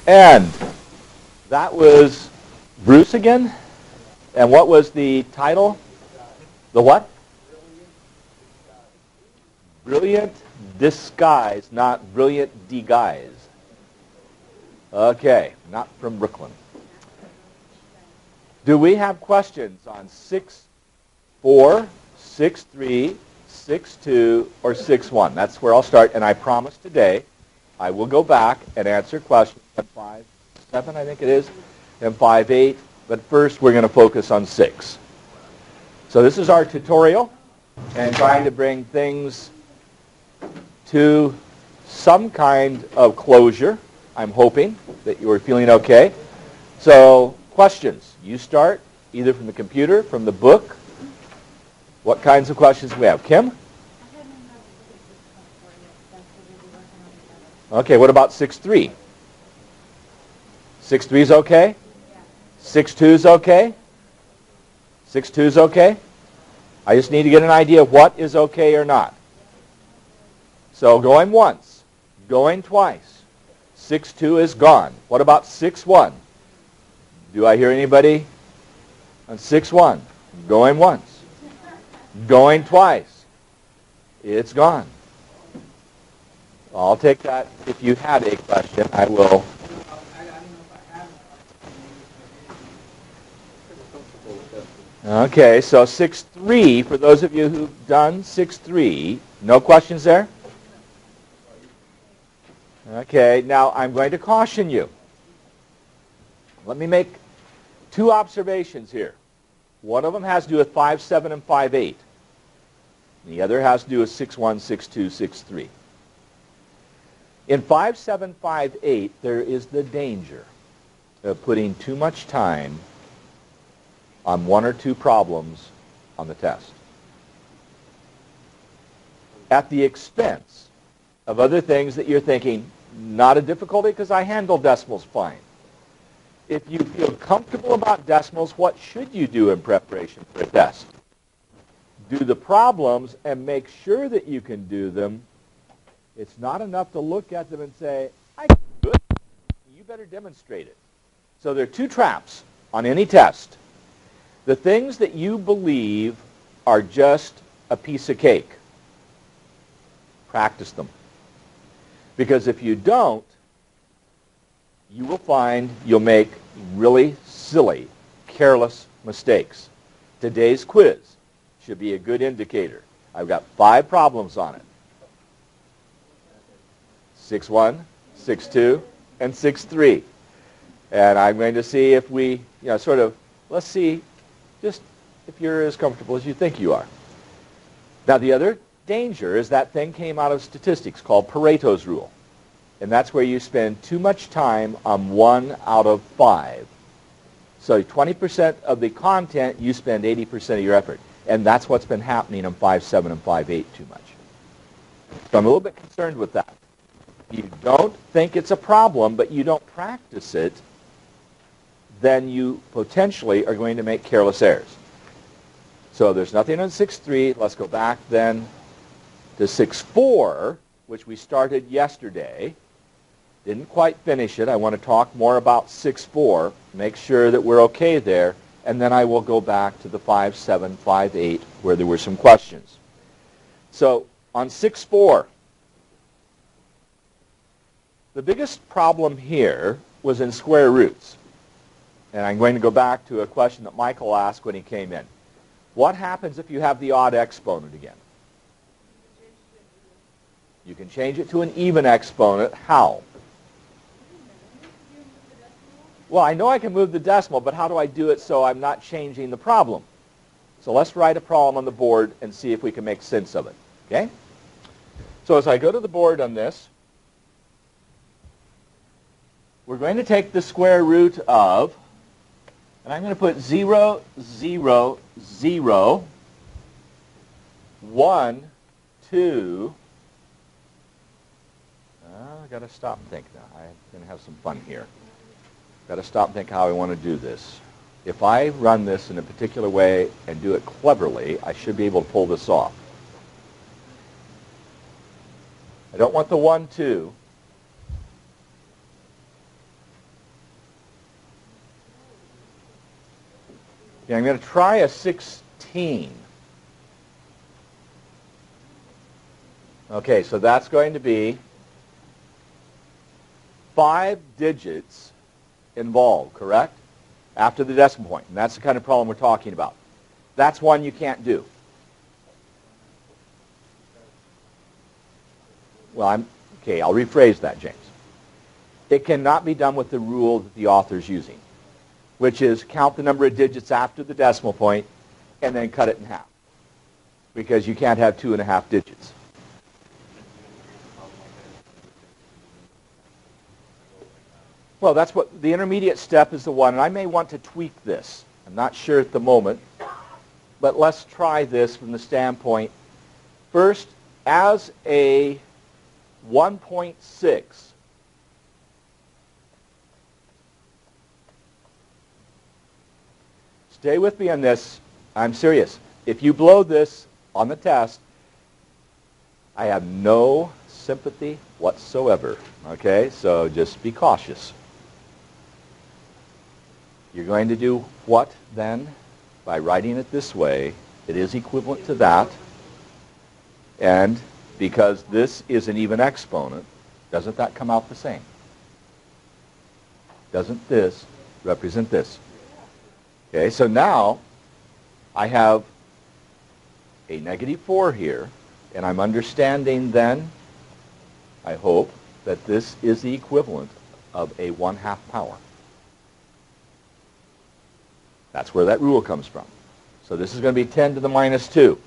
And that was Bruce again. And what was the title? The what? Brilliant disguise, not brilliant deguise. Okay, not from Brooklyn. Do we have questions on 6.4, 6.3, 6.2, or 6.1? That's where I'll start. And I promise today I will go back and answer questions on 5.7, I think it is, and 5.8. But first we're going to focus on 6. So this is our tutorial and trying to bring things to some kind of closure. I'm hoping that you are feeling okay. So questions. You start either from the computer, from the book. What kinds of questions do we have? Kim? Okay, what about 6.3? 6.3 is okay? 6.2 is okay? 6.2 is okay? I just need to get an idea of what is okay or not. So going once, going twice. 6.2 is gone. What about 6.1? Do I hear anybody on 6.1? Going once. Going twice. It's gone. I'll take that. If you had a question, I will. Okay, so 6.3, for those of you who've done 6.3, no questions there? Okay, now I'm going to caution you. Let me make two observations here. One of them has to do with 5.7 and 5.8. The other has to do with 6.1, 6.2, 6.3. In 5.7, 5.8, there is the danger of putting too much time on one or two problems on the test, at the expense of other things that you're thinking, not a difficulty because I handle decimals fine. If you feel comfortable about decimals, what should you do in preparation for a test? Do the problems and make sure that you can do them. It's not enough to look at them and say, I can do it. You better demonstrate it. So there are two traps on any test. The things that you believe are just a piece of cake, practice them. Because if you don't, you will find you'll make really silly, careless mistakes. Today's quiz should be a good indicator. I've got 5 problems on it. 6.1, 6.2, and 6.3. And I'm going to see if we, let's see just if you're as comfortable as you think you are. Now, the other danger is that thing came out of statistics called Pareto's rule. And that's where you spend too much time on 1 out of 5. So 20% of the content, you spend 80% of your effort. And that's what's been happening in 5.7 and 5.8 too much. So I'm a little bit concerned with that. You don't think it's a problem, but you don't practice it, then you potentially are going to make careless errors. So there's nothing on 6.3. Let's go back then to 6.4, which we started yesterday. Didn't quite finish it. I want to talk more about 6.4, make sure that we're okay there, and then I will go back to the 5.7, 5.8, where there were some questions. So on 6.4, the biggest problem here was in square roots. And I'm going to go back to a question that Michael asked when he came in. What happens if you have the odd exponent again? You can change it to an even exponent. How? Well, I know I can move the decimal, but how do I do it so I'm not changing the problem? So let's write a problem on the board and see if we can make sense of it. Okay? So as I go to the board on this, we're going to take the square root of, and I'm going to put 0, 0, 0, 1, 2. I've got to stop and think now. I'm going to have some fun here. Got to stop and think how I want to do this. If I run this in a particular way and do it cleverly, I should be able to pull this off. I don't want the 1, 2. Okay, I'm going to try a 16. Okay, so that's going to be 5 digits involved, correct? After the decimal point. And that's the kind of problem we're talking about. That's one you can't do. Well, I'll rephrase that, James. It cannot be done with the rule that the author's using, which is count the number of digits after the decimal point and then cut it in half, because you can't have 2.5 digits. Well, that's what the intermediate step is, the one, and I may want to tweak this. I'm not sure at the moment, but let's try this from the standpoint. First, as a 1.6, stay with me on this. I'm serious. If you blow this on the test, I have no sympathy whatsoever. Okay, so just be cautious. You're going to do what then? By writing it this way, it is equivalent to that. And because this is an even exponent, doesn't that come out the same? Doesn't this represent this? Okay, so now I have a -4 here, and I'm understanding then, I hope, that this is the equivalent of a 1/2 power. That's where that rule comes from. So this is going to be 10 to the -2.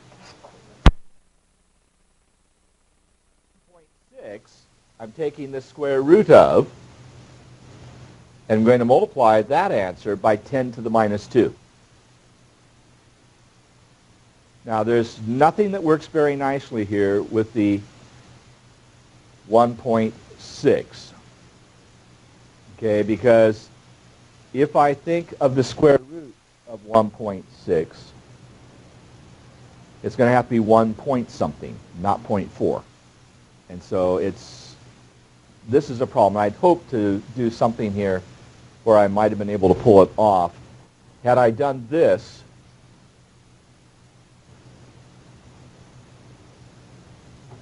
0.6, I'm taking the square root of, and I'm going to multiply that answer by 10 to the -2. Now, there's nothing that works very nicely here with the 1.6. Okay, because if I think of the square root of 1.6, it's going to have to be 1 point something, not 0.4. And so this is a problem. I'd hoped to do something here where I might have been able to pull it off. Had I done this,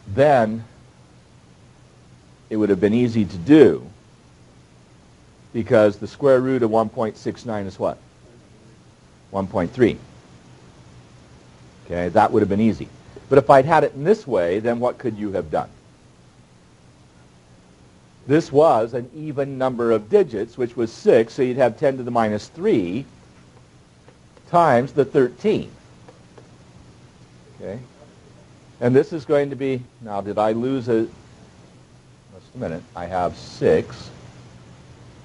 then it would have been easy to do, because the square root of 1.69 is what? 1.3. Okay, that would have been easy. But if I'd had it in this way, then what could you have done? This was an even number of digits, which was 6, so you'd have 10 to the -3 times the 13. Okay? And this is going to be, now did I lose a, just a minute, I have 6.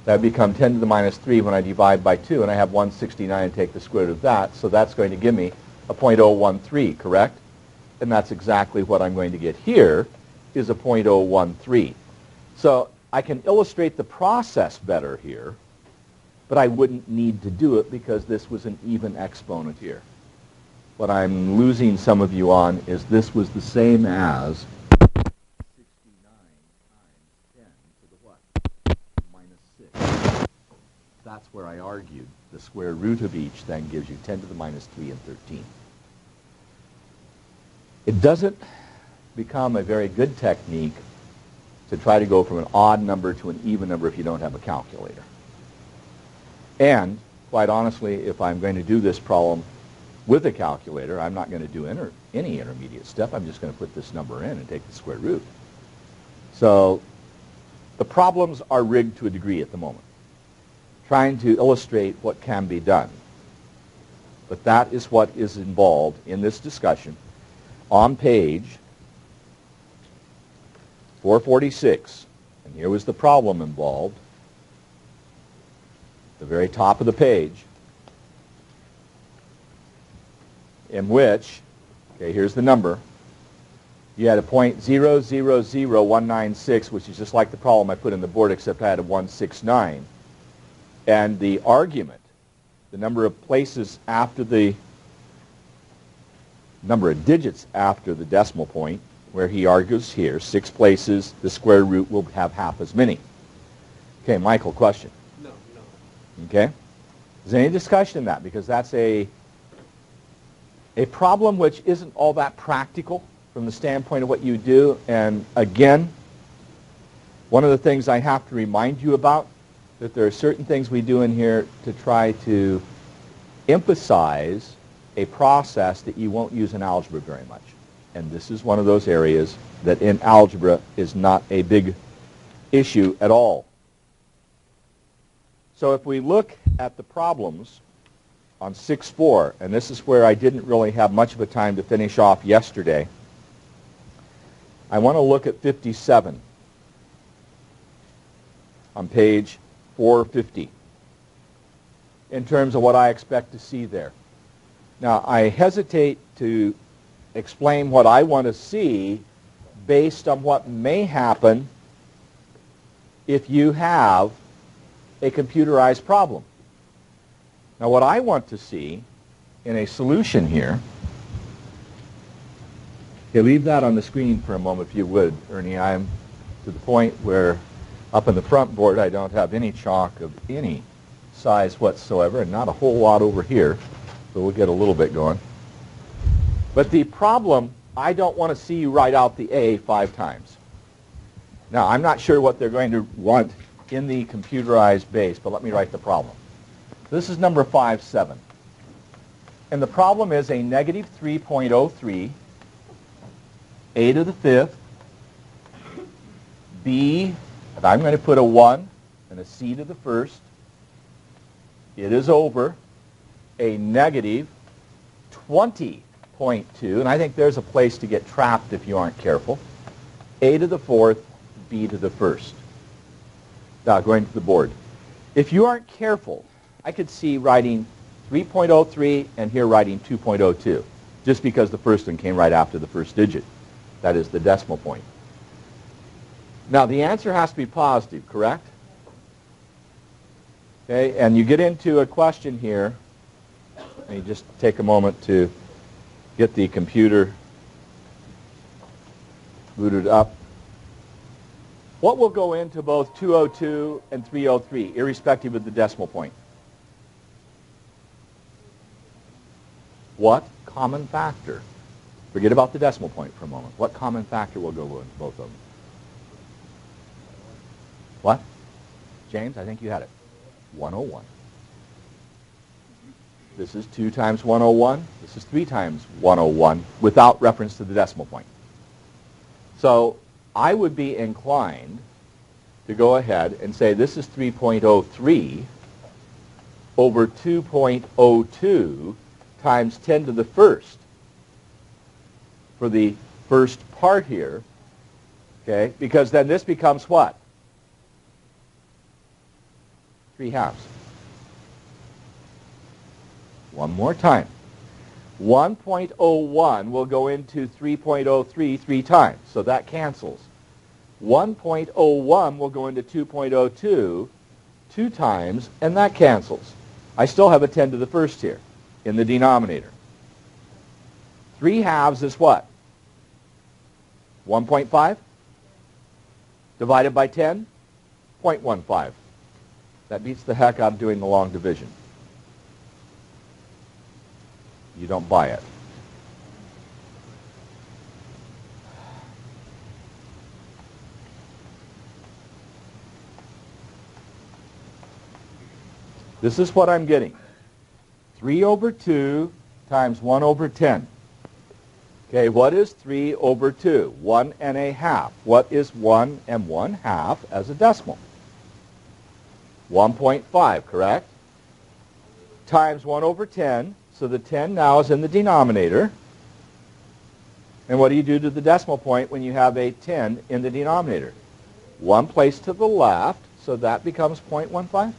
That would become 10 to the -3 when I divide by 2, and I have 169 and take the square root of that, so that's going to give me a 0.013, correct? And that's exactly what I'm going to get here, is a 0.013. So I can illustrate the process better here, but I wouldn't need to do it because this was an even exponent here. What I'm losing some of you on is this was the same as 69 times 10 to the what? -6. That's where I argued. The square root of each then gives you 10 to the -3 and 13. It doesn't become a very good technique to try to go from an odd number to an even number if you don't have a calculator. And, quite honestly, if I'm going to do this problem with a calculator, I'm not going to do any intermediate step. I'm just going to put this number in and take the square root. So the problems are rigged to a degree at the moment, trying to illustrate what can be done. But that is what is involved in this discussion on page 446. And here was the problem involved, the very top of the page, in which, okay, here's the number. You had a 0.000196, which is just like the problem I put in the board, except I had a 169. And the argument, the number of places after the number of digits after the decimal point, where he argues here, 6 places, the square root will have half as many. Okay, Michael, question? No. Okay. Is there any discussion in that? Because that's a problem which isn't all that practical from the standpoint of what you do. And again, one of the things I have to remind you about, that there are certain things we do in here to try to emphasize a process that you won't use in algebra very much. And this is one of those areas that in algebra is not a big issue at all. So if we look at the problems on 6-4, and this is where I didn't really have much of a time to finish off yesterday, I want to look at 57 on page 450 in terms of what I expect to see there. Now, I hesitate to explain what I want to see based on what may happen if you have a computerized problem. Now, what I want to see in a solution here, okay, leave that on the screen for a moment if you would, Ernie. I'm to the point where up in the front board I don't have any chalk of any size whatsoever, and not a whole lot over here, so we'll get a little bit going. But the problem, I don't want to see you write out the A 5 times. Now, I'm not sure what they're going to want in the computerized base, but let me write the problem. This is number 5-7. And the problem is a negative 3.03, a to the 5th, b, and I'm going to put a 1 and a c to the 1st. It is over a negative 20.2, and I think there's a place to get trapped if you aren't careful, a to the 4th, b to the 1st. Now, going to the board. If you aren't careful, I could see writing 3.03 and here writing 2.02, just because the first one came right after the first digit. That is the decimal point. Now, the answer has to be positive, correct? Okay, and you get into a question here, and you just take a moment to get the computer booted up. What will go into both 202 and 303, irrespective of the decimal point? What common factor? Forget about the decimal point for a moment. What common factor will go into both of them? What? James, I think you had it. 101. This is 2 times 101. This is 3 times 101 without reference to the decimal point. So I would be inclined to go ahead and say this is 3.03 over 2.02 times 10 to the 1st for the first part here, okay? Because then this becomes what? 3/2. One more time. 1.01 will go into 3.03 3 times, so that cancels. 1.01 will go into 2.02 2 times, and that cancels. I still have a 10 to the 1st here in the denominator. 3/2 is what? 1.5 divided by 10, 0.15. That beats the heck out of doing the long division. You don't buy it. This is what I'm getting. 3 over 2 times 1 over 10. Okay, what is 3 over 2? 1 1/2. What is 1 1/2 as a decimal? 1.5, correct? Times 1 over 10. So the 10 now is in the denominator. And what do you do to the decimal point when you have a 10 in the denominator? One place to the left, so that becomes 0.15.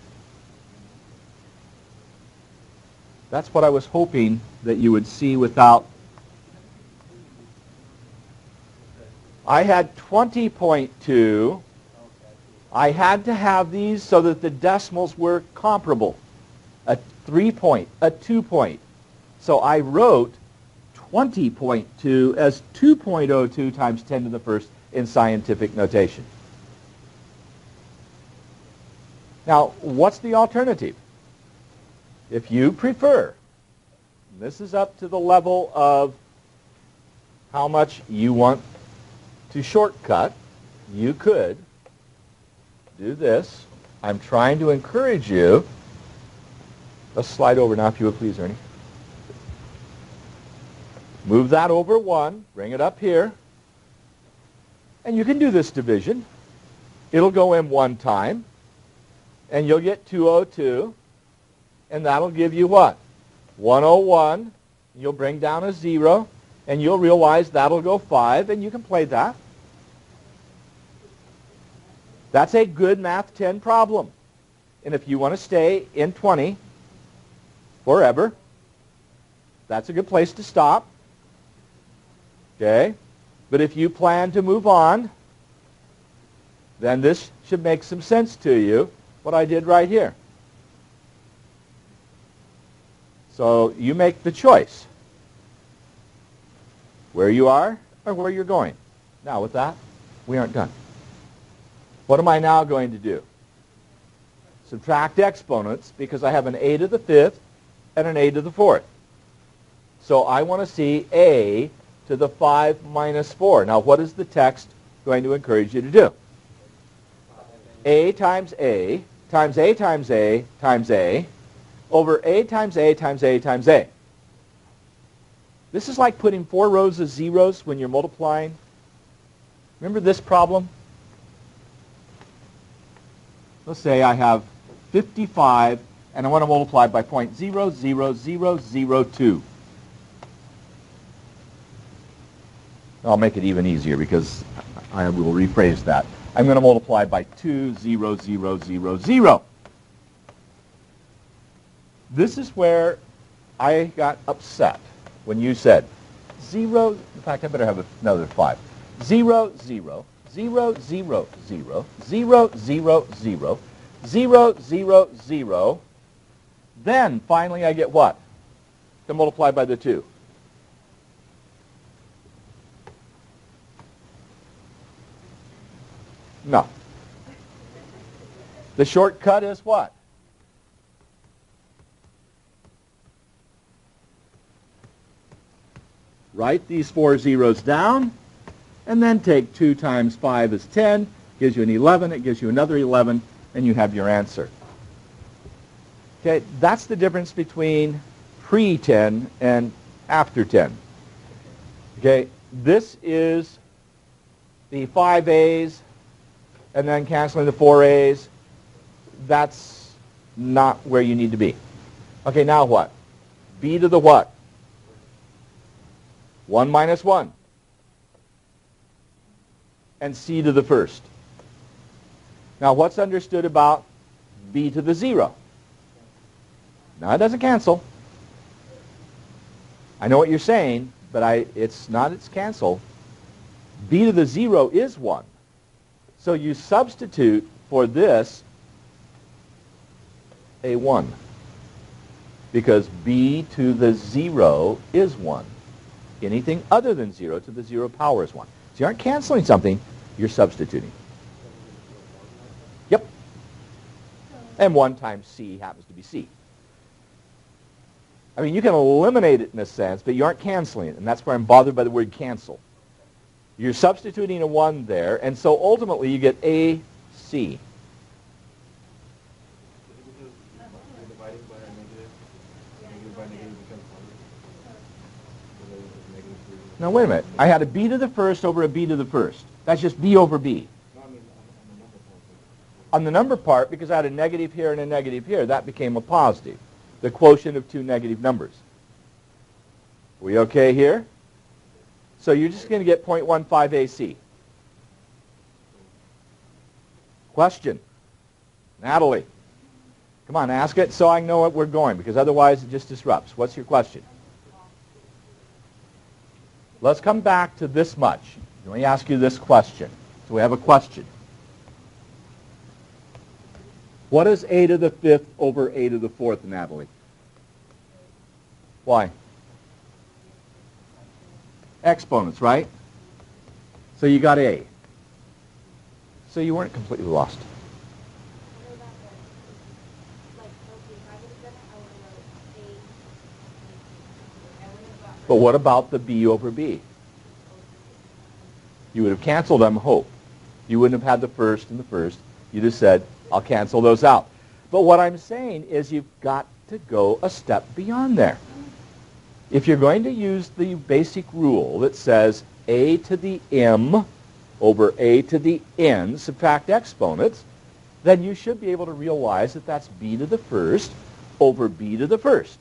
That's what I was hoping that you would see without. I had 20.2. I had to have these so that the decimals were comparable. A 3 point, a 2 point. So I wrote 20.2 as 2.02 times 10 to the 1st in scientific notation. Now, what's the alternative? if you prefer, this is up to the level of how much you want to shortcut, you could do this. I'm trying to encourage you. Let's slide over now, if you would please, Ernie. Move that over 1, bring it up here, and you can do this division. It'll go in 1 time, and you'll get 202, and that'll give you what? 101. You'll bring down a 0, and you'll realize that'll go 5, and you can play that. That's a good Math 10 problem. And if you want to stay in 20 forever, that's a good place to stop. Okay? But if you plan to move on, then this should make some sense to you, what I did right here. So you make the choice, where you are or where you're going. Now with that, we aren't done. What am I now going to do? Subtract exponents, because I have an a to the 5th and an a to the 4th. So I want to see a to the 5 minus 4. Now what is the text going to encourage you to do? A times A times A times A times A over A times A times A times A. This is like putting 4 rows of zeros when you're multiplying. Remember this problem? Let's say I have 55 and I want to multiply by 0.00002. I'll make it even easier because I will rephrase that. I'm going to multiply by 20000. This is where I got upset when you said 0, in fact I better have another 5. 0, 0, 0, 0, 0, 0, 0, 0, 0, 0, 0. Then finally I get what? To multiply by the 2. No. The shortcut is what? Write these 4 zeros down, and then take 2 times 5 is 10, gives you an 11, it gives you another 11, and you have your answer. Okay, that's the difference between pre-10 and after 10. Okay, this is the 5 A's, and then canceling the 4 A's. That's not where you need to be. Okay, now what? B to the what? 1 minus 1. And C to the first. Now what's understood about B to the 0? Now it doesn't cancel. I know what you're saying, but it's cancel. B to the 0 is 1. So you substitute for this a 1. Because B to the 0 is 1. Anything other than 0 to the 0 power is 1. So you aren't canceling something, you're substituting. Yep. And 1 times C happens to be C. I mean, you can eliminate it in a sense, but you aren't canceling it. And that's where I'm bothered by the word cancel. You're substituting a 1 there, and so ultimately you get AC. Now, wait a minute. I had a b to the first over a b to the first. That's just b over b. On the number part, because I had a negative here and a negative here, that became a positive. The quotient of 2 negative numbers. Are we okay here? So you're just going to get 0.15 AC. Question? Natalie. Come on, ask it so I know what we're going, because otherwise it just disrupts. What's your question? Let's come back to this much. Let me ask you this question. So we have a question. What is a to the 5th over a to the 4th, Natalie? Why? Exponents, right? So you got a. So you weren't completely lost. But what about the b over b? You would have canceled them, hope. You wouldn't have had the first and the first. You just said, I'll cancel those out. But what I'm saying is you've got to go a step beyond there. If you're going to use the basic rule that says a to the m over a to the n, subtract exponents, then you should be able to realize that that's b to the first over b to the first,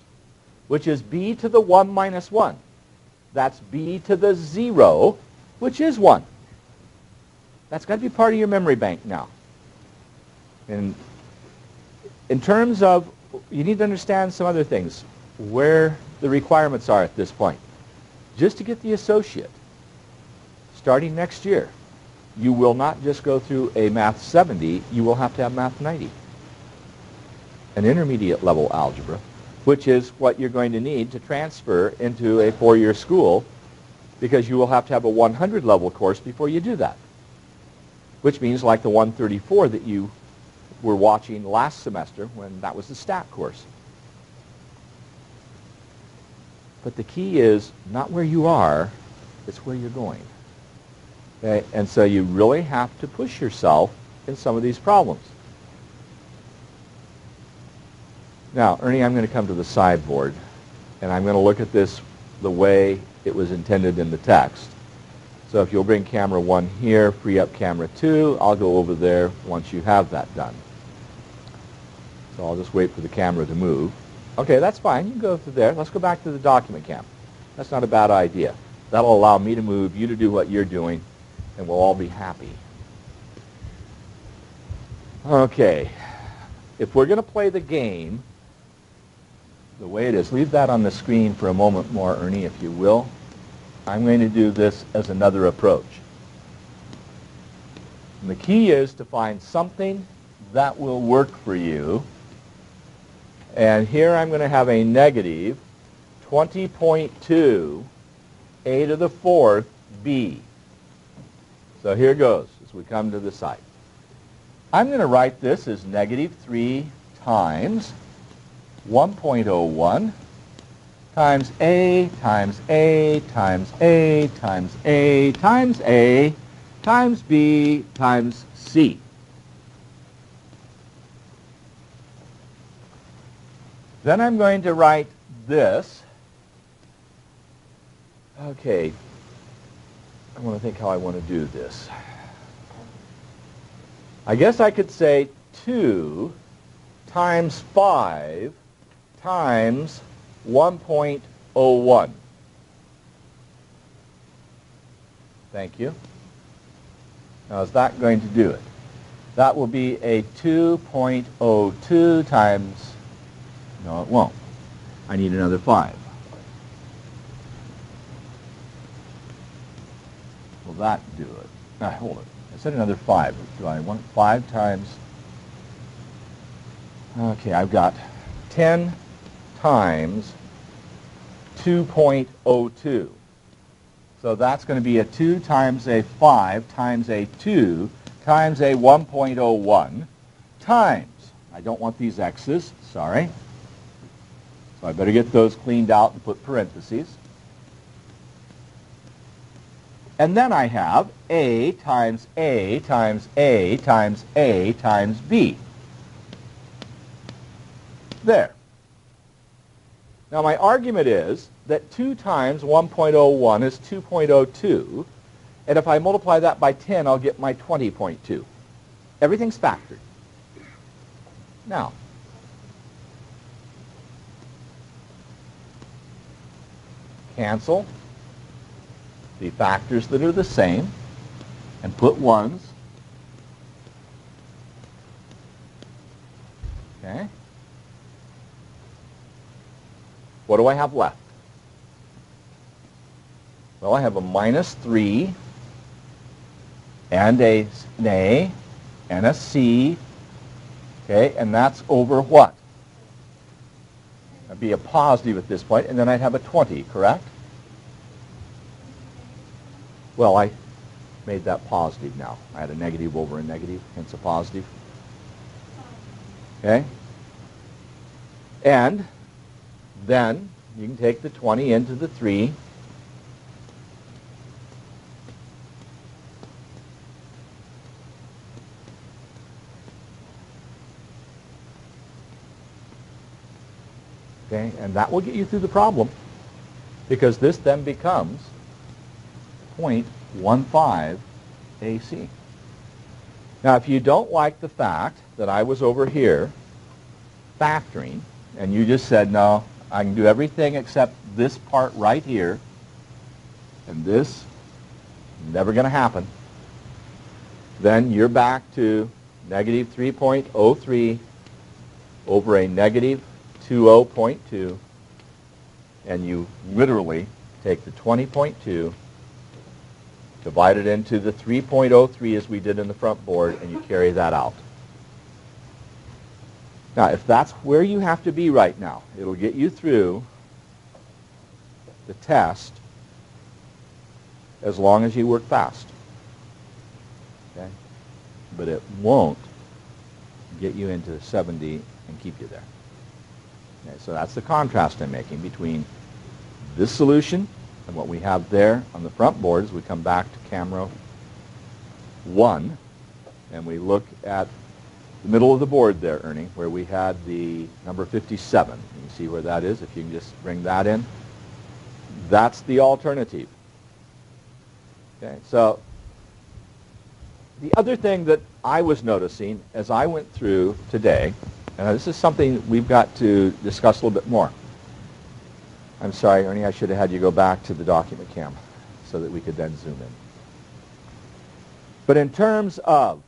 which is b to the 1 minus 1. That's b to the 0, which is 1. That's got to be part of your memory bank now. And in terms of, you need to understand some other things, where the requirements are at this point. Just to get the associate, starting next year, you will not just go through a Math 70, you will have to have Math 90. An intermediate level algebra, which is what you're going to need to transfer into a 4-year school, because you will have to have a 100 level course before you do that. Which means like the 134 that you were watching last semester when that was the stat course. But the key is not where you are, it's where you're going. Okay? And so you really have to push yourself in some of these problems. Now, Ernie, I'm going to come to the sideboard, and I'm going to look at this the way it was intended in the text. So if you'll bring camera 1 here, free up camera 2, I'll go over there once you have that done. So I'll just wait for the camera to move. Okay, that's fine. You can go through there. Let's go back to the document cam. That's not a bad idea. That'll allow me to move, you to do what you're doing, and we'll all be happy. Okay. If we're going to play the game the way it is, leave that on the screen for a moment more, Ernie, if you will. I'm going to do this as another approach. And the key is to find something that will work for you. And here I'm going to have a negative 20.2 a to the 4th b. So here goes as we come to the side. I'm going to write this as negative 3 times 1.01 times a times a times a times a times a times b times c. Then I'm going to write this. Okay, I want to think how I want to do this. I guess I could say 2 times 5 times 1.01. Thank you. Now, is that going to do it? That will be a 2.02 times, no, it won't. I need another 5. Will that do it? Hold it. I said another 5. Do I want 5 times? Okay, I've got 10 times 2.02. So that's going to be a 2 times a 5 times a 2 times a 1.01 times. I don't want these x's, sorry. So I better get those cleaned out and put parentheses. And then I have a times a times a times a times b. There. Now my argument is that 2 times 1.01 is 2.02, and if I multiply that by 10, I'll get my 20.2. Everything's factored. Now, cancel the factors that are the same and put ones. Okay. What do I have left? Well, I have a minus 3 and an A and a C, okay, and that's over what? That'd be a positive at this point, and then I'd have a 20, correct? Well, I made that positive now. I had a negative over a negative, hence a positive. Okay? And then you can take the 20 into the 3. Okay, and that will get you through the problem, because this then becomes 0.15 AC. Now, if you don't like the fact that I was over here factoring, and you just said, no, I can do everything except this part right here, and this never going to happen, then you're back to negative 3.03 over a negative 20.2, and you literally take the 20.2, divide it into the 3.03 as we did in the front board, and you carry that out. Now, if that's where you have to be right now, it'll get you through the test as long as you work fast. Okay? But it won't get you into 70 and keep you there. Okay, so that's the contrast I'm making between this solution and what we have there on the front board as we come back to camera 1, and we look at the middle of the board there, Ernie, where we had the number 57. You can see where that is, if you can just bring that in. That's the alternative. Okay, so the other thing that I was noticing as I went through today, and this is something we've got to discuss a little bit more. I'm sorry, Ernie, I should have had you go back to the document cam so that we could then zoom in. But in terms of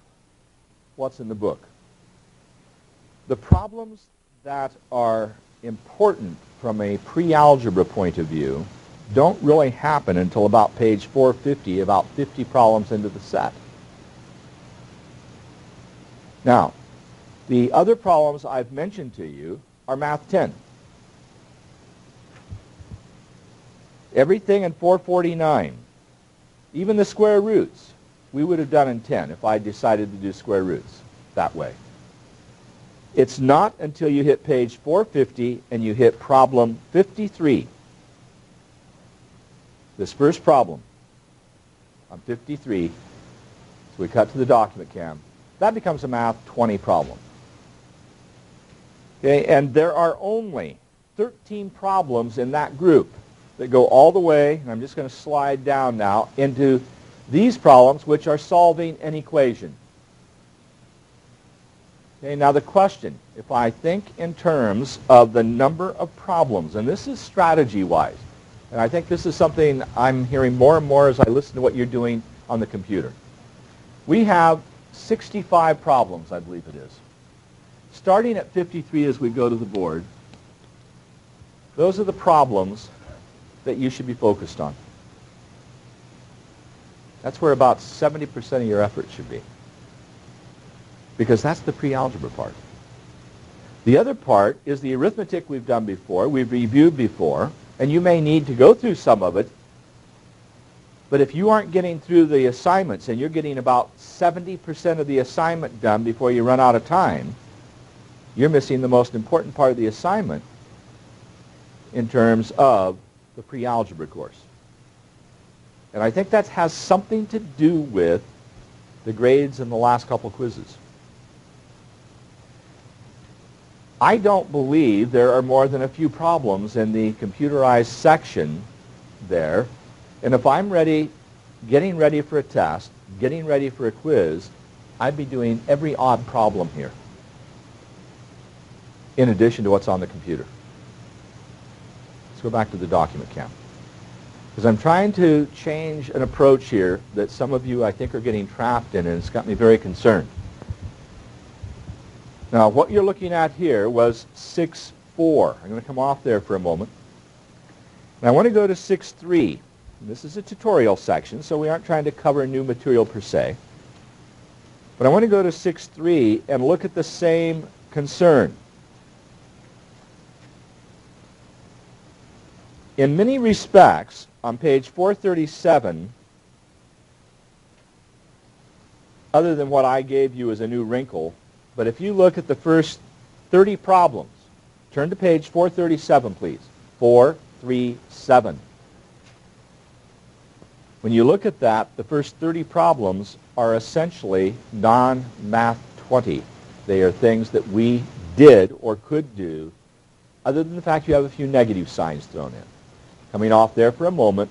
what's in the book, the problems that are important from a pre-algebra point of view don't really happen until about page 450, about 50 problems into the set. Now, the other problems I've mentioned to you are Math 10. Everything in 449, even the square roots, we would have done in 10 if I decided to do square roots that way. It's not until you hit page 450 and you hit problem 53. This first problem on 53, so we cut to the document cam, that becomes a Math 20 problem. Okay, and there are only 13 problems in that group that go all the way, and I'm just going to slide down now, into these problems, which are solving an equation. Okay, now the question, if I think in terms of the number of problems, and this is strategy-wise, and I think this is something I'm hearing more and more as I listen to what you're doing on the computer. We have 65 problems, I believe it is. Starting at 53 as we go to the board, those are the problems that you should be focused on. That's where about 70% of your effort should be, because that's the pre-algebra part. The other part is the arithmetic we've done before, we've reviewed before, and you may need to go through some of it, but if you aren't getting through the assignments and you're getting about 70% of the assignment done before you run out of time, you're missing the most important part of the assignment in terms of the pre-algebra course. And I think that has something to do with the grades in the last couple quizzes. I don't believe there are more than a few problems in the computerized section there. And if I'm getting ready for a test, getting ready for a quiz, I'd be doing every odd problem here, in addition to what's on the computer. Let's go back to the document cam, because I'm trying to change an approach here that some of you, I think, are getting trapped in, and it's got me very concerned. Now, what you're looking at here was 6.4. I'm going to come off there for a moment. And I want to go to 6.3. This is a tutorial section, so we aren't trying to cover new material per se. But I want to go to 6.3 and look at the same concern. In many respects, on page 437, other than what I gave you as a new wrinkle, but if you look at the first 30 problems, turn to page 437, please. 437. When you look at that, the first 30 problems are essentially non-math 20. They are things that we did or could do, other than the fact you have a few negative signs thrown in. Coming off there for a moment,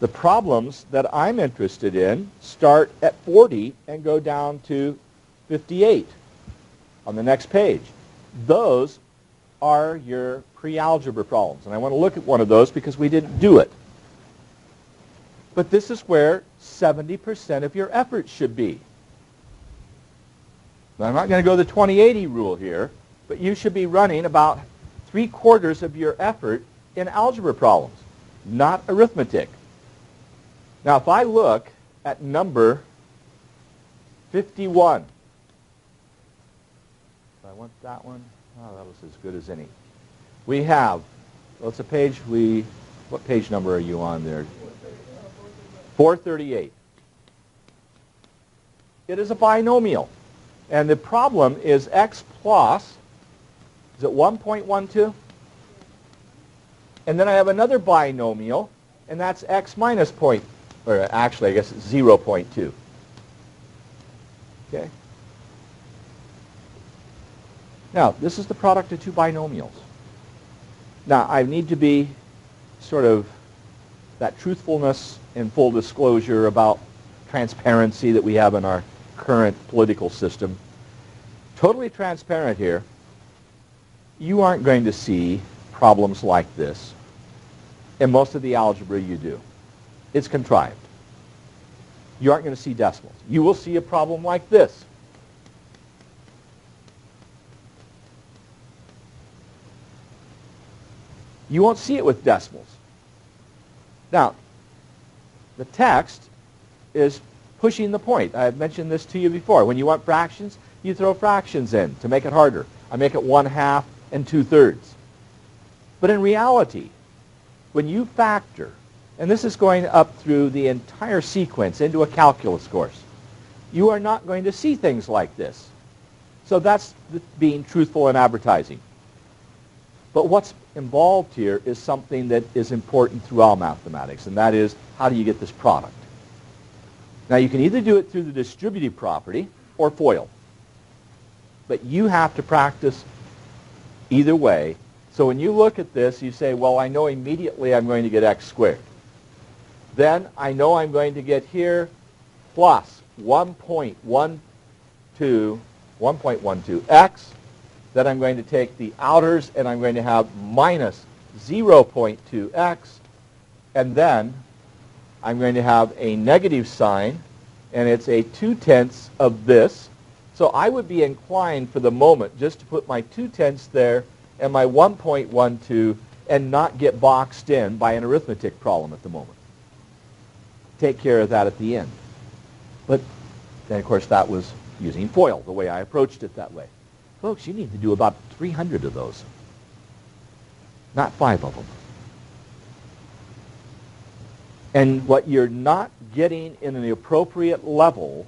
the problems that I'm interested in start at 40 and go down to 58 on the next page. Those are your pre-algebra problems. And I want to look at one of those because we didn't do it. But this is where 70% of your effort should be. Now, I'm not going to go the 20-80 rule here, but you should be running about 3/4 of your effort in algebra problems, not arithmetic. Now, if I look at number 51, I want that one. Oh, that was as good as any. We have, well, it's a page what page number are you on there? 438. It is a binomial. And the problem is x plus, is it 1.12? And then I have another binomial, and that's x minus or actually I guess it's 0.2. Okay? Now, this is the product of two binomials. Now, I need to be sort of that truthfulness and full disclosure about transparency that we have in our current political system. Totally transparent here. You aren't going to see problems like this in most of the algebra you do. It's contrived. You aren't going to see decimals. You will see a problem like this. You won't see it with decimals. Now, the text is pushing the point. I've mentioned this to you before. When you want fractions, you throw fractions in to make it harder. I make it 1/2 and 2/3. But in reality, when you factor, and this is going up through the entire sequence into a calculus course, you are not going to see things like this. So that's being truthful in advertising. But what's involved here is something that is important through all mathematics, and that is, how do you get this product? Now, you can either do it through the distributive property or FOIL. But you have to practice either way. So when you look at this, you say, well, I know immediately I'm going to get x squared. Then I know I'm going to get here plus 1.12x. Then I'm going to take the outers, and I'm going to have minus 0.2x. And then I'm going to have a negative sign, and it's a 2/10 of this. So I would be inclined for the moment just to put my 2/10 there and my 1.12 and not get boxed in by an arithmetic problem at the moment. Take care of that at the end. But then, of course, that was using FOIL, the way I approached it that way. Folks, you need to do about 300 of those, not 5 of them. And what you're not getting in the appropriate level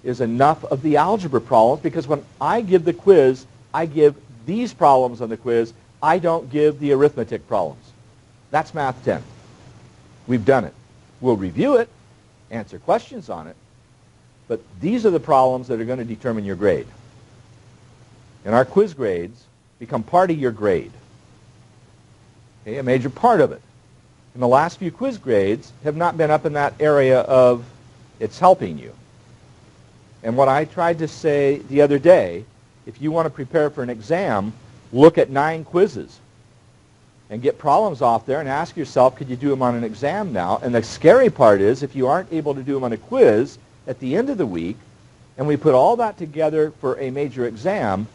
is enough of the algebra problems, because when I give the quiz, I give these problems on the quiz. I don't give the arithmetic problems. That's Math 10. We've done it. We'll review it, answer questions on it, but these are the problems that are going to determine your grade. And our quiz grades become part of your grade. Okay, a major part of it. And the last few quiz grades have not been up in that area of it's helping you. And what I tried to say the other day, if you want to prepare for an exam, look at 9 quizzes and get problems off there and ask yourself, could you do them on an exam now? And the scary part is, if you aren't able to do them on a quiz at the end of the week, and we put all that together for a major exam,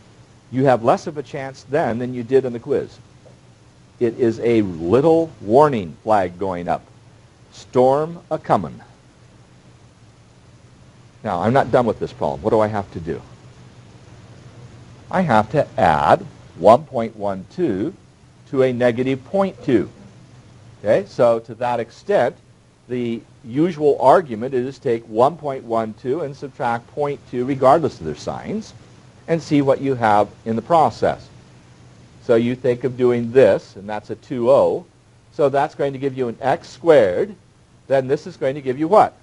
you have less of a chance then than you did in the quiz. It is a little warning flag going up. Storm a-comin'. Now, I'm not done with this problem. What do I have to do? I have to add 1.12 to a negative 0.2. Okay, so to that extent, the usual argument is take 1.12 and subtract 0.2 regardless of their signs and see what you have in the process. So you think of doing this, and that's a 2o. So that's going to give you an x squared. Then this is going to give you what?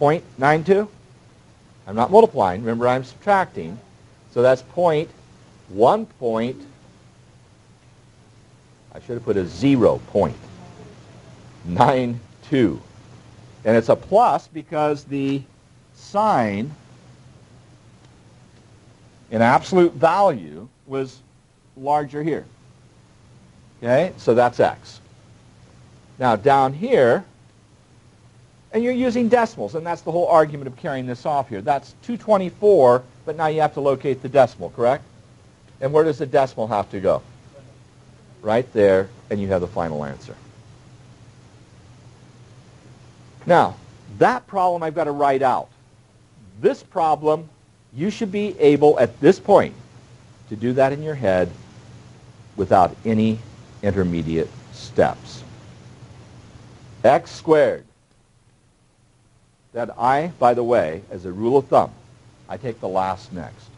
.92? I'm not multiplying. Remember, I'm subtracting. So that's I should have put a 0.92. And it's a plus because the sign in absolute value was larger here. Okay, so that's x. Now down here, and you're using decimals, and that's the whole argument of carrying this off here. That's 224, but now you have to locate the decimal, correct? And where does the decimal have to go? Right there, and you have the final answer. Now, that problem I've got to write out. This problem, you should be able, at this point, to do that in your head without any intermediate steps. X squared. That I, by the way, as a rule of thumb, I take the last next,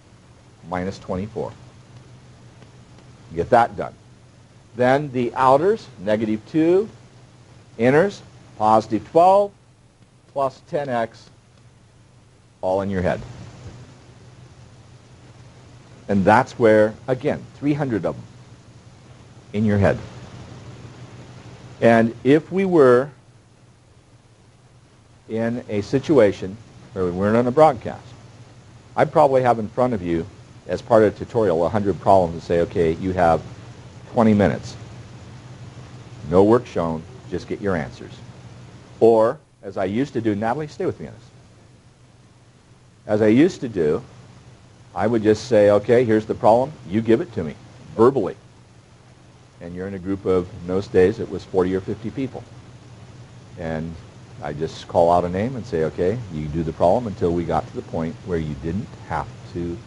minus 24. Get that done. Then the outers, negative 2, inners, positive 12, plus 10x, all in your head. And that's where, again, 300 of them in your head. And if we were in a situation where we weren't on a broadcast, I'd probably have in front of you, as part of the tutorial, 100 problems and say, okay, you have 20 minutes. No work shown, just get your answers. Or, as I used to do, Natalie, stay with me on this. As I used to do, I would just say, okay, here's the problem, you give it to me, verbally. And you're in a group of, in those days, it was 40 or 50 people. And I just call out a name and say, okay, you do the problem until we got to the point where you didn't have to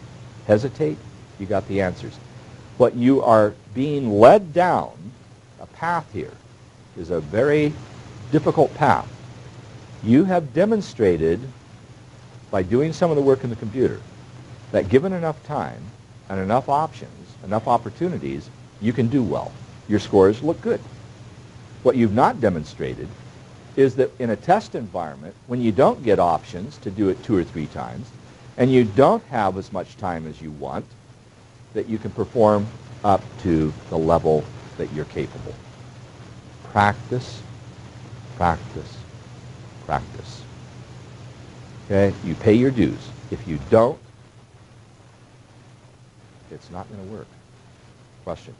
hesitate. You got the answers. What you are being led down, a path here, is a very difficult path. You have demonstrated, by doing some of the work in the computer, that given enough time and enough options, enough opportunities, you can do well. Your scores look good. What you've not demonstrated is that in a test environment, when you don't get options to do it 2 or 3 times, and you don't have as much time as you want, that you can perform up to the level that you're capable. Practice, practice, practice. Okay? You pay your dues. If you don't, it's not going to work. Question?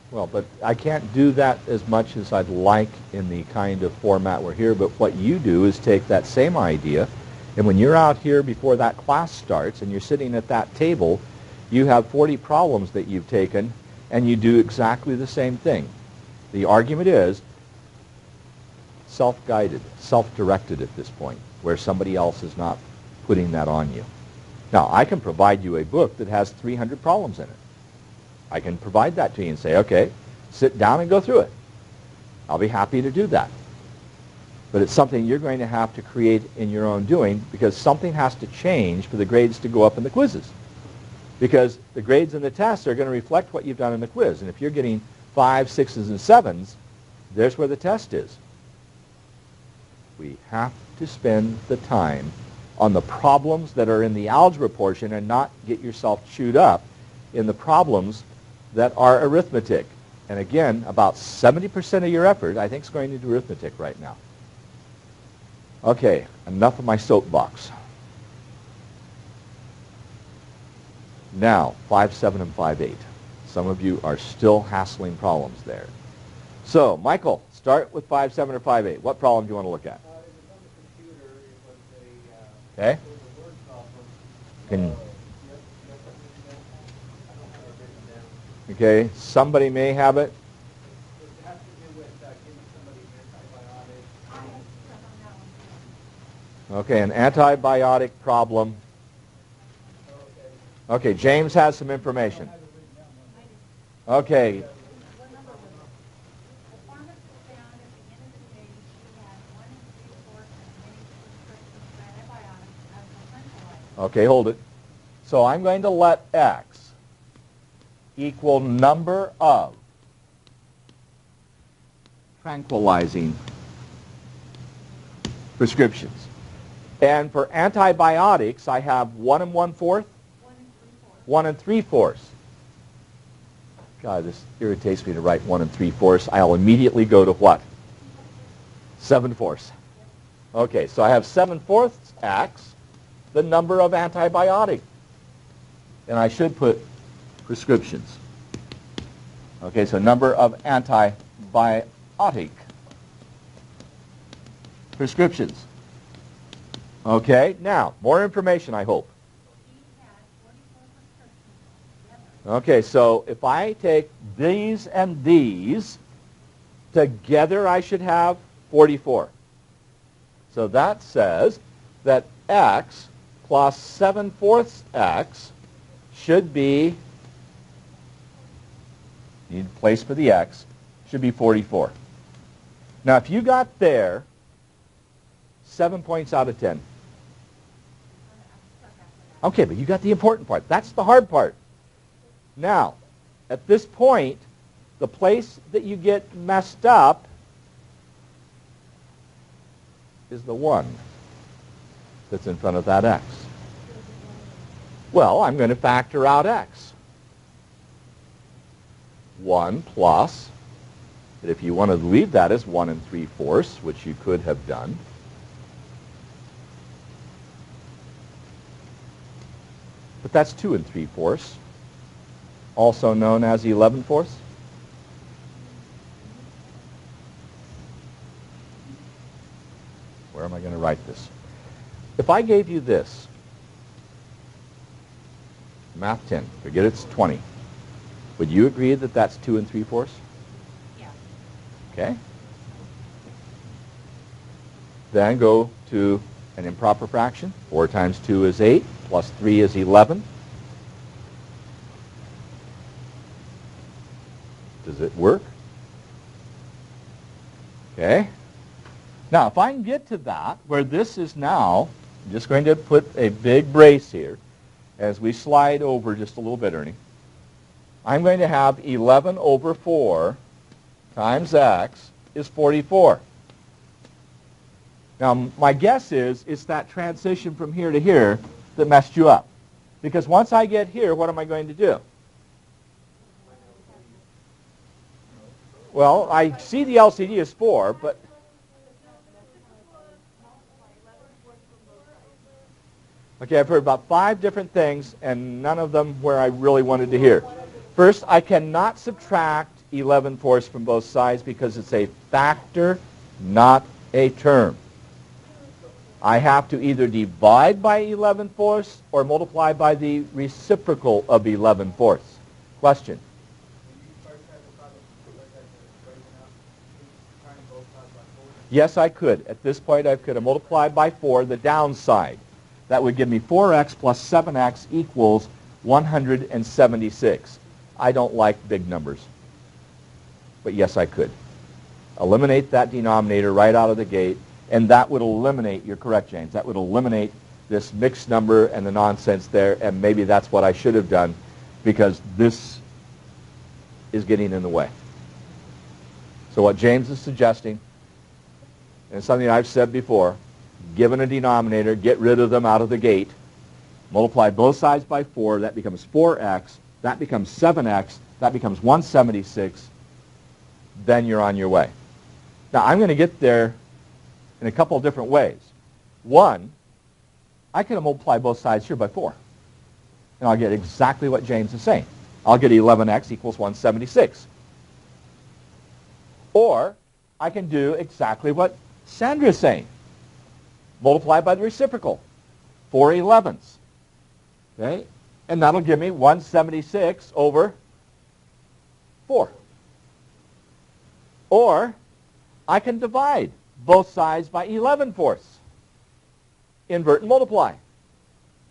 Well, but I can't do that as much as I'd like in the kind of format we're here, but what you do is take that same idea, and when you're out here before that class starts and you're sitting at that table, you have 40 problems that you've taken, and you do exactly the same thing. The argument is self-guided, self-directed at this point, where somebody else is not putting that on you. Now, I can provide you a book that has 300 problems in it. I can provide that to you and say, okay, sit down and go through it. I'll be happy to do that. But it's something you're going to have to create in your own doing, because something has to change for the grades to go up in the quizzes. Because the grades in the tests are going to reflect what you've done in the quiz. And if you're getting 5s, 6s, and 7s, there's where the test is. We have to spend the time on the problems that are in the algebra portion and not get yourself chewed up in the problems that are arithmetic. And again, about 70% of your effort, I think, is going into arithmetic right now. Okay, enough of my soapbox. Now, 5, 7, and 5, 8. Some of you are still hassling problems there. So, Michael, start with 5, 7, or 5, 8. What problem do you want to look at? It was on the computer. It was Okay. it was a word problem. Can, I don't have it written down. okay, somebody may have it. It has to do with giving somebody an antibiotic. Okay, an antibiotic problem. Okay. Okay, James has some information. Okay, Okay, hold it. So I'm going to let x equal number of tranquilizing prescriptions. And for antibiotics, I have 1 1/4? 1 3/4. God, this irritates me to write 1 3/4. I'll immediately go to what? 7/4. Okay, so I have 7/4 x, the number of antibiotic. And I should put prescriptions. Okay, so number of antibiotic prescriptions. Okay, now, more information, I hope. Okay, so if I take these and these, together I should have 44. So that says that x plus 7/4 x should be, need a place for the x, should be 44. Now, if you got there, 7 points out of 10. Okay, but you got the important part. That's the hard part. Now, at this point, the place that you get messed up is the 1 that's in front of that x. Well, I'm going to factor out x. 1 plus, but if you want to leave that as 1 3/4, which you could have done, but that's 2 3/4, also known as 11/4. Where am I going to write this? If I gave you this, Math 10, forget it's 20, would you agree that that's 2 3/4? Yeah. Okay. Then go to an improper fraction. 4 times 2 is 8, plus 3 is 11. Does it work? Okay. Now, if I can get to that, where this is now, I'm just going to put a big brace here as we slide over just a little bit, Ernie. I'm going to have 11 over 4 times x is 44. Now, my guess is it's that transition from here to here that messed you up. Because once I get here, what am I going to do? Well, I see the LCD is 4, but... Okay, I've heard about 5 different things, and none of them where I really wanted to hear. First, I cannot subtract 11/4 from both sides because it's a factor, not a term. I have to either divide by 11/4 or multiply by the reciprocal of 11/4. Question? Yes, I could. At this point, I could have multiplied by 4 the downside. That would give me 4x plus 7x equals 176. I don't like big numbers. But yes, I could. Eliminate that denominator right out of the gate, and that would eliminate, you're correct, James, that would eliminate this mixed number and the nonsense there, and maybe that's what I should have done because this is getting in the way. So what James is suggesting, and something I've said before, given a denominator, get rid of them out of the gate, multiply both sides by 4, that becomes 4x, that becomes 7x, that becomes 176, then you're on your way. Now, I'm going to get there in a couple of different ways. One, I can multiply both sides here by 4, and I'll get exactly what James is saying. I'll get 11x equals 176. Or I can do exactly what Sandra is saying. Multiply by the reciprocal, 4 11s. Okay? And that'll give me 176 over 4. Or I can divide both sides by 11/4. Invert and multiply.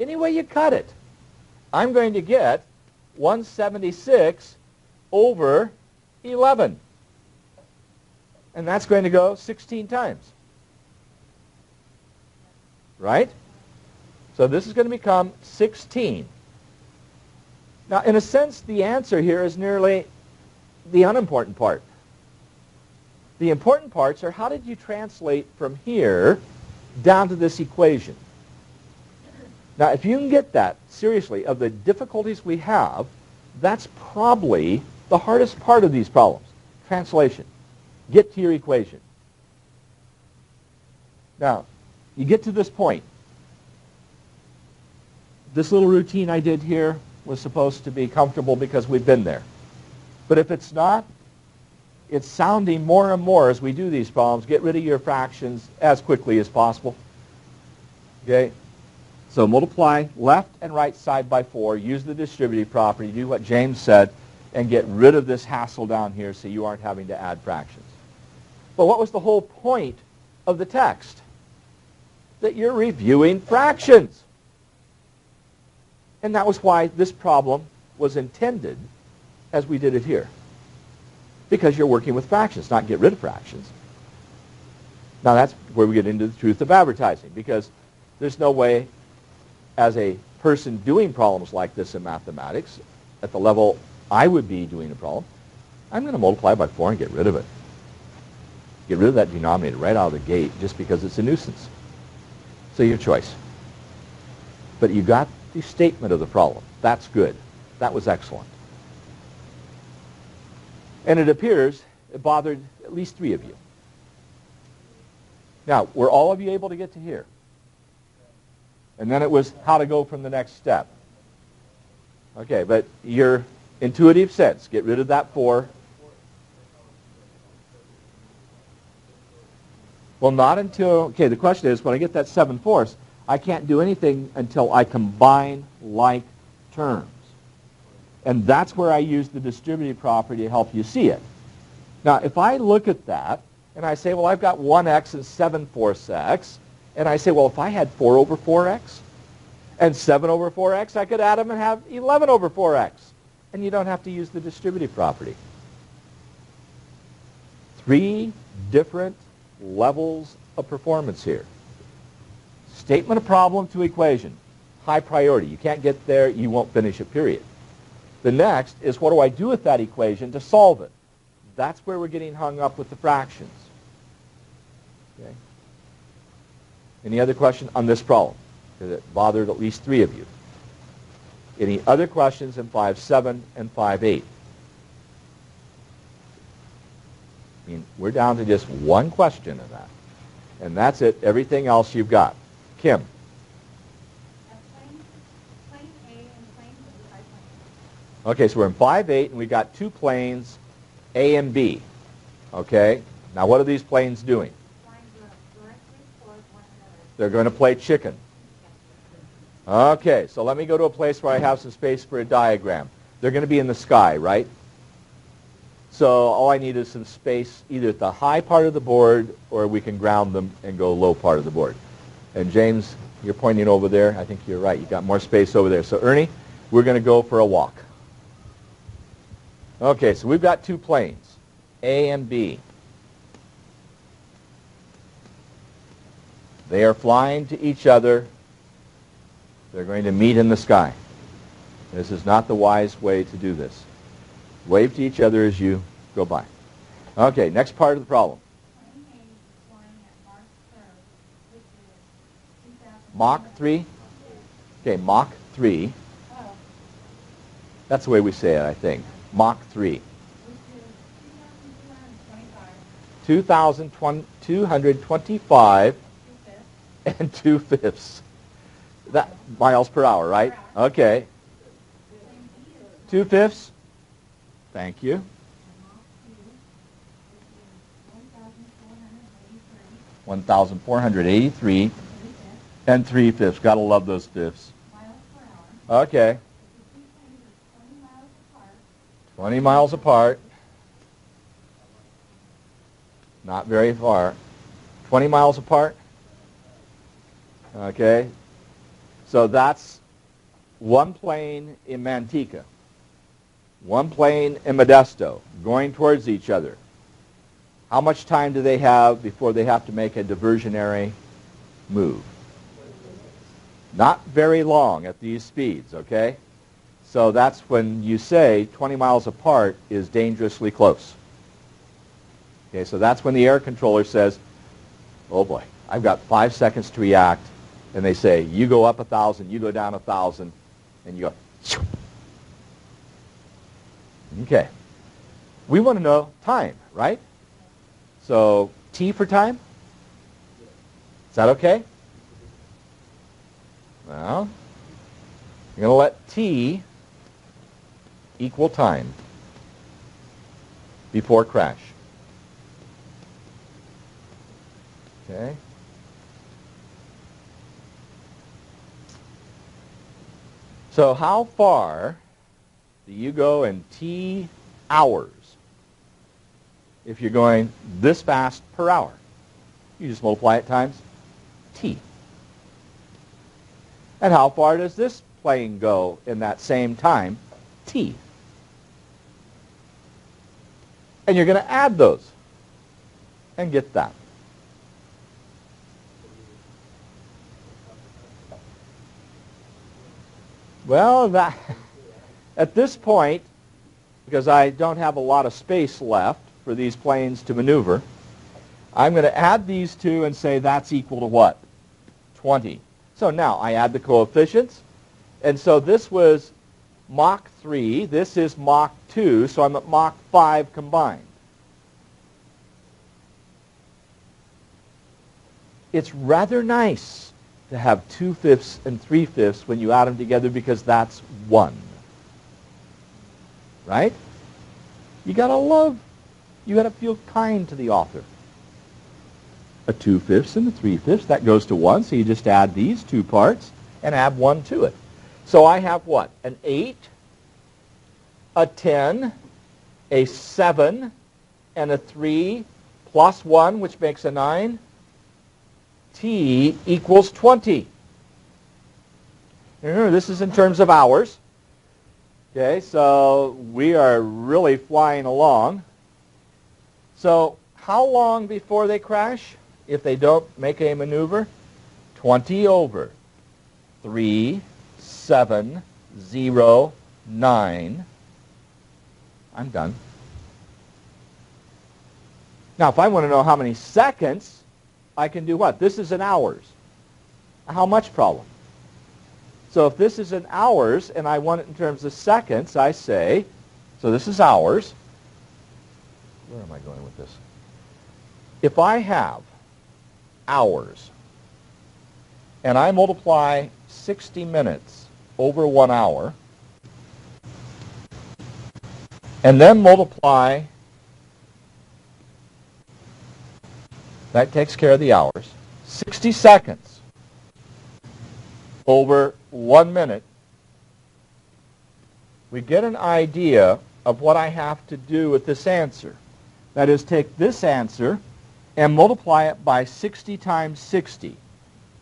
Any way you cut it, I'm going to get 176 over 11. And that's going to go 16 times. Right? So this is going to become 16. Now, in a sense, the answer here is nearly the unimportant part. The important parts are how did you translate from here down to this equation? Now, if you can get that, seriously, of the difficulties we have, that's probably the hardest part of these problems. Translation. Get to your equation. Now, you get to this point. This little routine I did here was supposed to be comfortable because we've been there. But if it's not, it's sounding more and more as we do these problems. Get rid of your fractions as quickly as possible. Okay? So multiply left and right side by 4. Use the distributive property. Do what James said. And get rid of this hassle down here so you aren't having to add fractions. But what was the whole point of the text? That you're reviewing fractions. And that was why this problem was intended as we did it here. Because you're working with fractions, not get rid of fractions. Now that's where we get into the truth of advertising, because there's no way as a person doing problems like this in mathematics, at the level I would be doing a problem, I'm going to multiply by 4 and get rid of it. Get rid of that denominator right out of the gate just because it's a nuisance. So your choice. But you got the statement of the problem. That's good. That was excellent. And it appears it bothered at least 3 of you. Now, were all of you able to get to here? And then it was how to go from the next step. Okay, but your intuitive sense, get rid of that 4. Well, not until, okay, the question is, when I get that 7/4, I can't do anything until I combine like terms. And that's where I use the distributive property to help you see it. Now, if I look at that, and I say, well, I've got 1x and 7/4 x, and I say, well, if I had 4 over 4x and 7 over 4x, I could add them and have 11 over 4x. And you don't have to use the distributive property. 3 different levels of performance here. Statement of problem to equation. High priority. You can't get there, you won't finish it, period. The next is what do I do with that equation to solve it? That's where we're getting hung up with the fractions. Okay. Any other question on this problem? Because it bothered at least 3 of you. Any other questions in 5.7 and 5.8? I mean, we're down to just one question in that. And that's it. Everything else you've got. Kim. Plane A and plane B, I plane. Okay, so we're in 5.8 and we've got 2 planes, A and B. Okay? Now what are these planes doing? Flying directly toward one another. They're going to play chicken. Okay, so let me go to a place where I have some space for a diagram. They're going to be in the sky, right? So all I need is some space either at the high part of the board or we can ground them and go low part of the board. And James, you're pointing over there. I think you're right. You got more space over there. So Ernie, we're going to go for a walk. Okay, so we've got 2 planes, A and B. They are flying to each other. They're going to meet in the sky. This is not the wise way to do this. Wave to each other as you go by. Okay, next part of the problem. Plane A is flying at Mach Mach 3, which is 2,000. 3? Okay, Mach 3. Oh, That's the way we say it, I think. Mach 3. which is 2,225. 2,225 2/5. and 2/5. That miles per hour, right? Okay. 2/5. Thank you. And Mach 2, which is 1,483. 1,483 and 3/5. Gotta love those fifths. Miles per hour. Okay. The 2 planes are 20 miles apart. 20 miles apart. Not very far. 20 miles apart. Okay. So that's one plane in Manteca. One plane in Modesto going towards each other. How much time do they have before they have to make a diversionary move? Not very long at these speeds, okay? So that's when you say 20 miles apart is dangerously close. Okay, so that's when the air controller says, oh boy, I've got 5 seconds to react. And they say, you go up 1,000, you go down 1,000, and you go, shoo. Okay. We want to know time, right? So T for time? Is that okay? Well, I'm going to let T equal time before crash. Okay. So how far do you go in T hours if you're going this fast per hour? You just multiply it times T. And how far does this plane go in that same time? T. And you're going to add those and get that. Well, at this point, because I don't have a lot of space left for these planes to maneuver, I'm going to add these two and say that's equal to what? 20. So now I add the coefficients. And so this was Mach 3. This is Mach 2. So I'm at Mach 5 combined. It's rather nice to have 2/5 and 3/5 when you add them together because that's 1. Right? You got to feel kind to the author. A 2/5 and a 3/5, that goes to 1, so you just add these two parts and add 1 to it. So I have what? An 8, a 10, a 7, and a 3, plus 1, which makes a 9. T equals 20. Remember, this is in terms of hours. Okay, so we are really flying along. So how long before they crash if they don't make a maneuver? 20 over 3, 7, 0, 9. I'm done. Now, if I want to know how many seconds, I can do what? This is in hours. How much problem? So if this is in hours and I want it in terms of seconds, I say, so this is hours. Where am I going with this? If I have hours and I multiply 60 minutes over 1 hour and then multiply, that takes care of the hours, 60 seconds over 1 minute, we get an idea of what I have to do with this answer. That is, take this answer and multiply it by 60 times 60.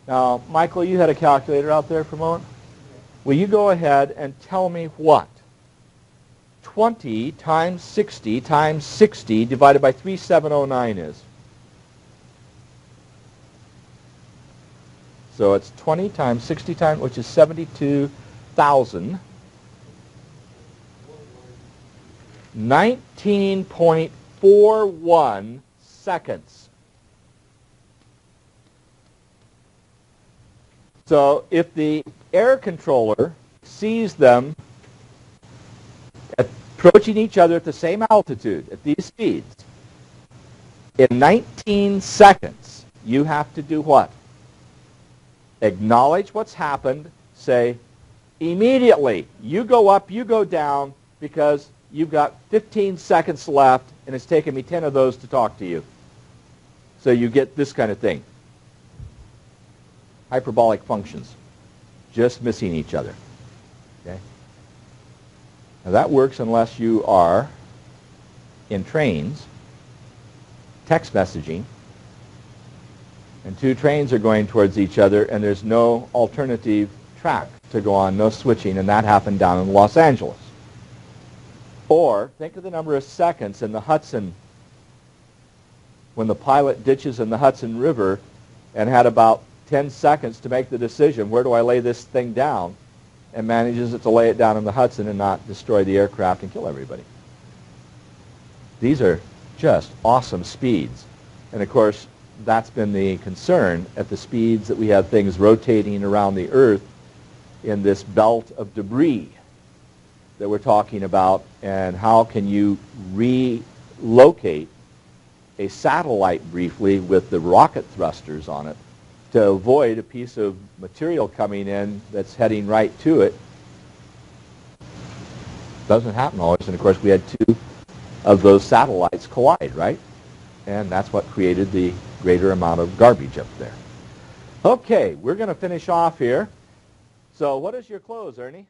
Now, Michael, you had a calculator out there for a moment. Will you go ahead and tell me what 20 times 60 times 60 divided by 3709 is? So it's 20 times 60 times, which is 72,000. 19.41 seconds. So if the air controller sees them approaching each other at the same altitude, at these speeds, in 19 seconds, you have to do what? Acknowledge what's happened, say, immediately, you go up, you go down, because you've got 15 seconds left, and it's taken me 10 of those to talk to you. So you get this kind of thing. Hyperbolic functions, just missing each other. Okay? Now that works unless you are in trains, text messaging, and two trains are going towards each other, and there's no alternative track to go on, no switching, and that happened down in Los Angeles. Or think of the number of seconds in the Hudson, when the pilot ditches in the Hudson River and had about 10 seconds to make the decision, where do I lay this thing down, and manages to lay it down in the Hudson and not destroy the aircraft and kill everybody. These are just awesome speeds. And of course, that's been the concern at the speeds that we have things rotating around the Earth in this belt of debris that we're talking about, and how can you relocate a satellite briefly with the rocket thrusters on it to avoid a piece of material coming in that's heading right to it. Doesn't happen always, and of course we had 2 of those satellites collide, right? And that's what created the greater amount of garbage up there. Okay, we're going to finish off here. So what is your close, Ernie?